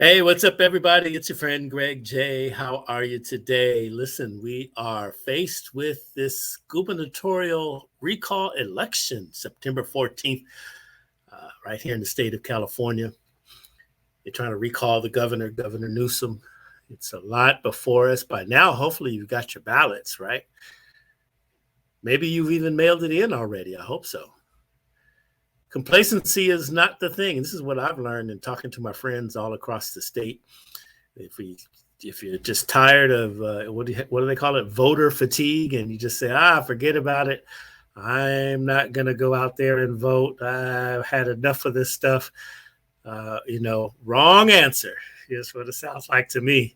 Hey, what's up, everybody? It's your friend Greg J. How are you today? Listen, we are faced with this gubernatorial recall election, September 14th, right here in the state of California. They're trying to recall the governor, Governor Newsom. It's a lot before us. By now, hopefully, you've got your ballots, right? Maybe you've even mailed it in already. I hope so. Complacency is not the thing. This is what I've learned in talking to my friends all across the state. If you're just tired of what do they call it, voter fatigue, and you just say, forget about it. I'm not going to go out there and vote. I've had enough of this stuff. Wrong answer. Here's what it sounds like to me.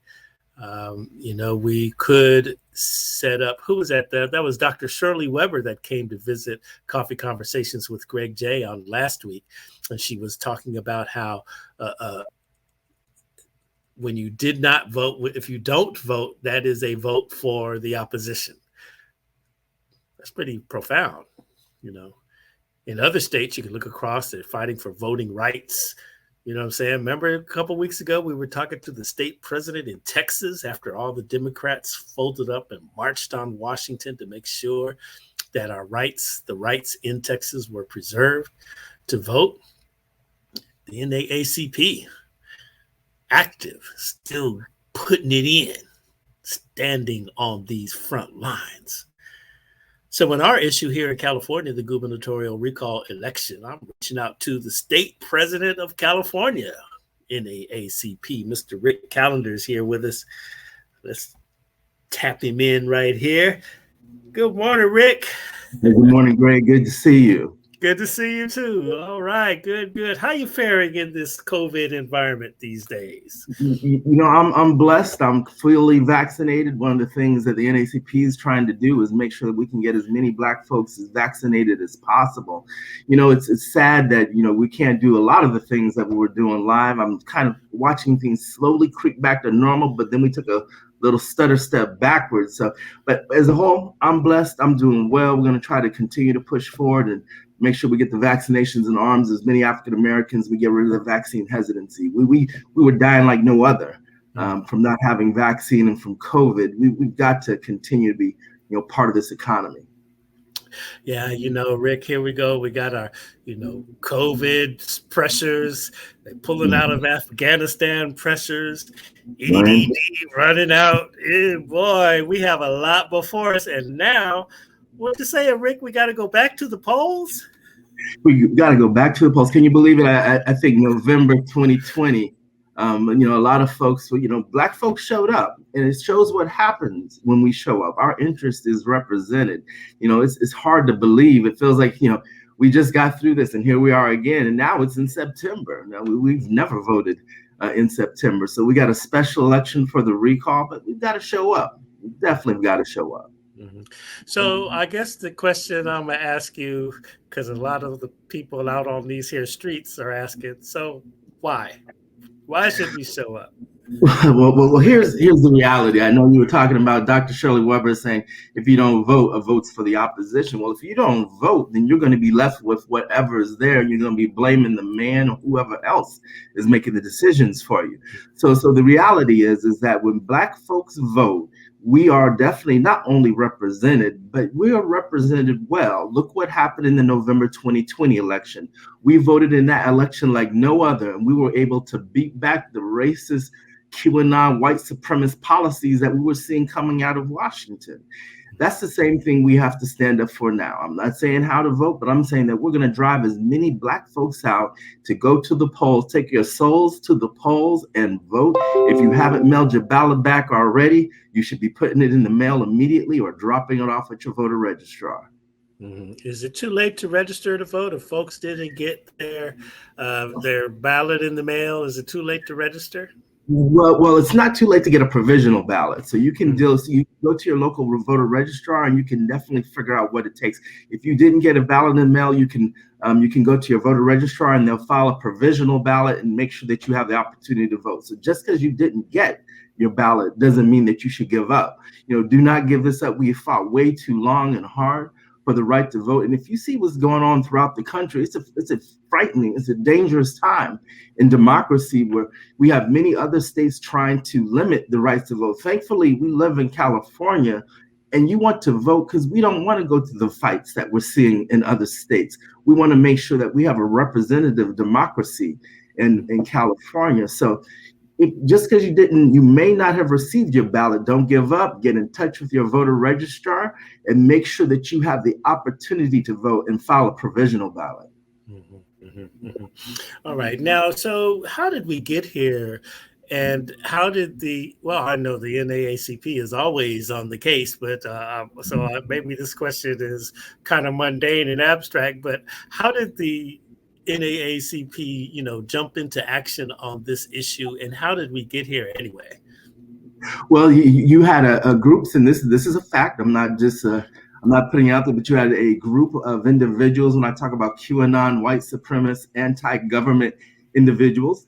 We could set up, who was that? That was Dr. Shirley Weber that came to visit Coffee Conversations with Greg J on last week. And she was talking about how when you did not vote, if you don't vote, that is a vote for the opposition. That's pretty profound. In other states, you can look across, they're fighting for voting rights. You know what I'm saying? Remember a couple of weeks ago, we were talking to the state president in Texas after all the Democrats folded up and marched on Washington to make sure that the rights in Texas were preserved to vote. The NAACP, active, still putting it in, standing on these front lines. So in our issue here in California, the gubernatorial recall election, I'm reaching out to the state president of California, NAACP, Mr. Rick Callender is here with us. Let's tap him in right here. Good morning, Rick. Hey, good morning, Greg. Good to see you. Good to see you too. All right, good. How you faring in this COVID environment these days? I'm blessed. I'm fully vaccinated. One of the things that the NAACP is trying to do is make sure that we can get as many Black folks as vaccinated as possible. It's sad that we can't do a lot of the things that we were doing live. I'm kind of watching things slowly creep back to normal, but then we took a little stutter step backwards. But as a whole, I'm blessed. I'm doing well. We're going to try to continue to push forward and make sure we get the vaccinations in arms as many African Americans. We get rid of the vaccine hesitancy. We were dying like no other from not having vaccine and from COVID. We've got to continue to be part of this economy. Yeah, Rick, here we go. We got our, COVID pressures, they're pulling out of Afghanistan pressures, EDD running out. Boy, we have a lot before us. And now, what you say, Rick, we got to go back to the polls? We got to go back to the polls. Can you believe it? I think November 2020, a lot of folks, Black folks showed up, and it shows what happens when we show up. Our interest is represented. It's hard to believe. It feels like, we just got through this and here we are again. And now it's in September. Now we've never voted in September. So we got a special election for the recall, but we've got to show up. We definitely got to show up. Mm-hmm. So I guess the question I'm going to ask you, because a lot of the people out on these here streets are asking, so why? Why should we show up? Well, here's the reality. I know you were talking about Dr. Shirley Weber saying, if you don't vote, a vote's for the opposition. Well, if you don't vote, then you're going to be left with whatever is there. You're going to be blaming the man or whoever else is making the decisions for you. So the reality is that when Black folks vote, we are definitely not only represented, but we are represented well. Look what happened in the November 2020 election. We voted in that election like no other, and we were able to beat back the racist QAnon white supremacist policies that we were seeing coming out of Washington. That's the same thing we have to stand up for now. I'm not saying how to vote, but I'm saying that we're going to drive as many Black folks out to go to the polls. Take your souls to the polls and vote. If you haven't mailed your ballot back already, you should be putting it in the mail immediately or dropping it off at your voter registrar. Mm-hmm. Is it too late to register to vote if folks didn't get their ballot in the mail? Is it too late to register? Well, it's not too late to get a provisional ballot. So you can go to your local voter registrar and you can definitely figure out what it takes. If you didn't get a ballot in the mail, you can go to your voter registrar and they'll file a provisional ballot and make sure that you have the opportunity to vote. So just because you didn't get your ballot doesn't mean that you should give up. Do not give this up. We fought way too long and hard for the right to vote. And if you see what's going on throughout the country, it's a frightening, it's a dangerous time in democracy where we have many other states trying to limit the rights to vote. Thankfully, we live in California, and you want to vote because we don't want to go to the fights that we're seeing in other states. We want to make sure that we have a representative democracy in California. So just because you may not have received your ballot, don't give up. Get in touch with your voter registrar and make sure that you have the opportunity to vote and file a provisional ballot. Mm-hmm, mm-hmm, mm-hmm. All right. Now, so how did we get here? And how did I know the NAACP is always on the case, but maybe this question is kind of mundane and abstract, but how did the NAACP, jump into action on this issue, and how did we get here anyway? Well, you had a groups, and this is a fact. I'm not putting it out there, but you had a group of individuals. When I talk about QAnon, white supremacist, anti-government individuals,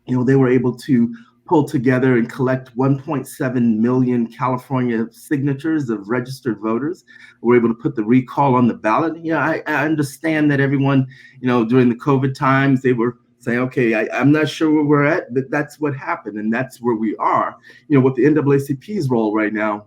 they were able to pull together and collect 1.7 million California signatures of registered voters. We're able to put the recall on the ballot. I understand that everyone, during the COVID times, they were saying, okay, I'm not sure where we're at, but that's what happened, and that's where we are. What the NAACP's role right now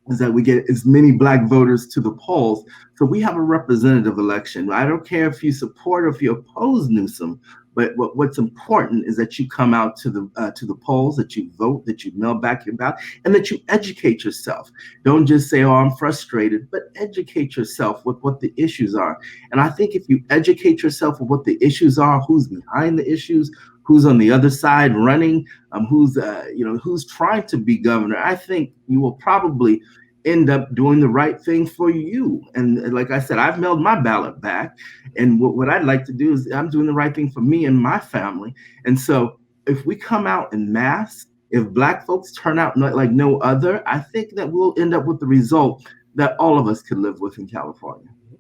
is that we get as many Black voters to the polls. So we have a representative election. I don't care if you support or if you oppose Newsom, but what's important is that you come out to the polls, that you vote, that you mail back your ballot, and that you educate yourself. Don't just say, oh, I'm frustrated, but educate yourself with what the issues are. And I think if you educate yourself with what the issues are, who's behind the issues, who's on the other side running, who's trying to be governor, I think you will probably end up doing the right thing for you. And like I said, I've mailed my ballot back. And what I'd like to do is I'm doing the right thing for me and my family. And so if we come out in mass, if Black folks turn out like no other, I think that we'll end up with the result that all of us can live with in California.